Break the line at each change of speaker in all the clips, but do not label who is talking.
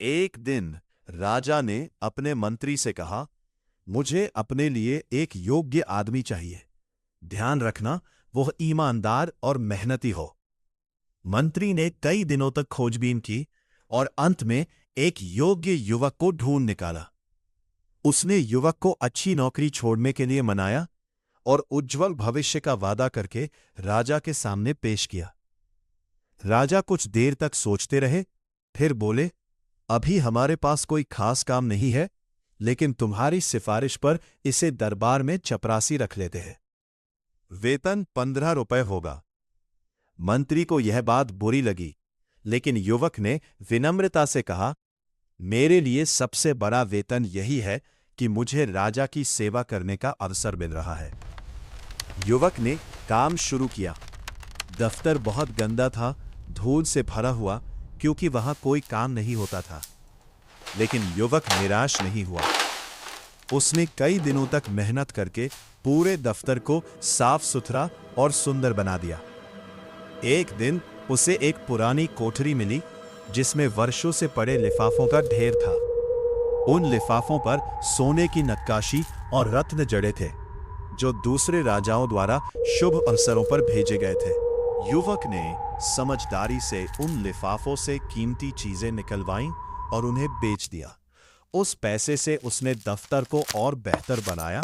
एक दिन राजा ने अपने मंत्री से कहा, मुझे अपने लिए एक योग्य आदमी चाहिए। ध्यान रखना, वह ईमानदार और मेहनती हो। मंत्री ने कई दिनों तक खोजबीन की और अंत में एक योग्य युवक को ढूंढ निकाला। उसने युवक को अच्छी नौकरी छोड़ने के लिए मनाया और उज्जवल भविष्य का वादा करके राजा के सामने पेश किया। राजा कुछ देर तक सोचते रहे, फिर बोले, अभी हमारे पास कोई खास काम नहीं है, लेकिन तुम्हारी सिफारिश पर इसे दरबार में चपरासी रख लेते हैं। वेतन 15 रुपए होगा। मंत्री को यह बात बुरी लगी, लेकिन युवक ने विनम्रता से कहा, मेरे लिए सबसे बड़ा वेतन यही है कि मुझे राजा की सेवा करने का अवसर मिल रहा है। युवक ने काम शुरू किया। दफ्तर बहुत गंदा था, धूल से भरा हुआ, क्योंकि वहां कोई काम नहीं होता था। लेकिन युवक निराश नहीं हुआ। उसने कई दिनों तक मेहनत करके पूरे दफ्तर को साफ सुथरा और सुंदर बना दिया। एक दिन उसे एक पुरानी कोठरी मिली, जिसमें वर्षों से पड़े लिफाफों का ढेर था। उन लिफाफों पर सोने की नक्काशी और रत्न जड़े थे, जो दूसरे राजाओं द्वारा शुभ अवसरों पर भेजे गए थे। युवक ने समझदारी से उन लिफाफों से कीमती चीजें निकलवाईं और उन्हें बेच दिया। उस पैसे से उसने दफ्तर को और बेहतर बनाया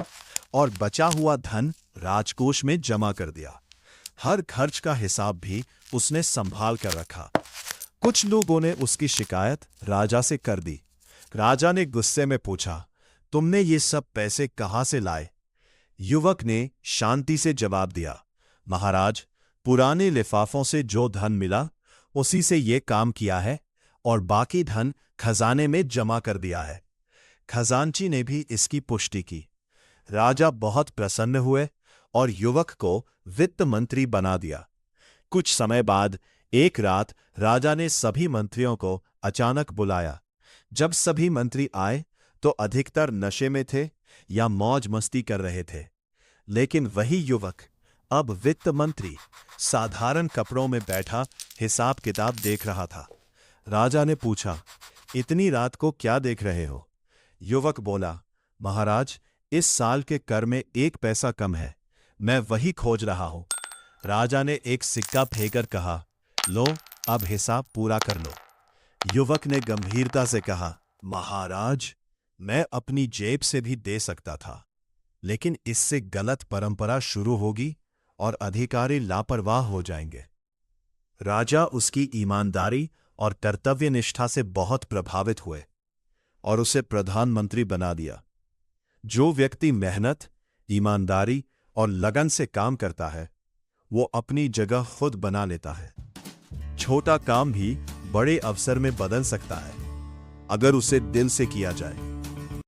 और बचा हुआ धन राजकोष में जमा कर दिया। हर खर्च का हिसाब भी उसने संभाल कर रखा। कुछ लोगों ने उसकी शिकायत राजा से कर दी। राजा ने गुस्से में पूछा, तुमने ये सब पैसे कहां से लाए? युवक ने शांति से जवाब दिया, महाराज, पुराने लिफाफों से जो धन मिला उसी से ये काम किया है और बाकी धन खजाने में जमा कर दिया है। खजांची ने भी इसकी पुष्टि की। राजा बहुत प्रसन्न हुए और युवक को वित्त मंत्री बना दिया। कुछ समय बाद एक रात राजा ने सभी मंत्रियों को अचानक बुलाया। जब सभी मंत्री आए तो अधिकतर नशे में थे या मौज मस्ती कर रहे थे, लेकिन वही युवक, अब वित्त मंत्री, साधारण कपड़ों में बैठा हिसाब किताब देख रहा था। राजा ने पूछा, इतनी रात को क्या देख रहे हो? युवक बोला, महाराज, इस साल के कर में 1 पैसा कम है, मैं वही खोज रहा हूं। राजा ने एक सिक्का फेंकर कहा, लो, अब हिसाब पूरा कर लो। युवक ने गंभीरता से कहा, महाराज, मैं अपनी जेब से भी दे सकता था, लेकिन इससे गलत परंपरा शुरू होगी और अधिकारी लापरवाह हो जाएंगे। राजा उसकी ईमानदारी और कर्तव्य निष्ठा से बहुत प्रभावित हुए और उसे प्रधानमंत्री बना दिया। जो व्यक्ति मेहनत, ईमानदारी और लगन से काम करता है, वो अपनी जगह खुद बना लेता है। छोटा काम भी बड़े अवसर में बदल सकता है, अगर उसे दिल से किया जाए।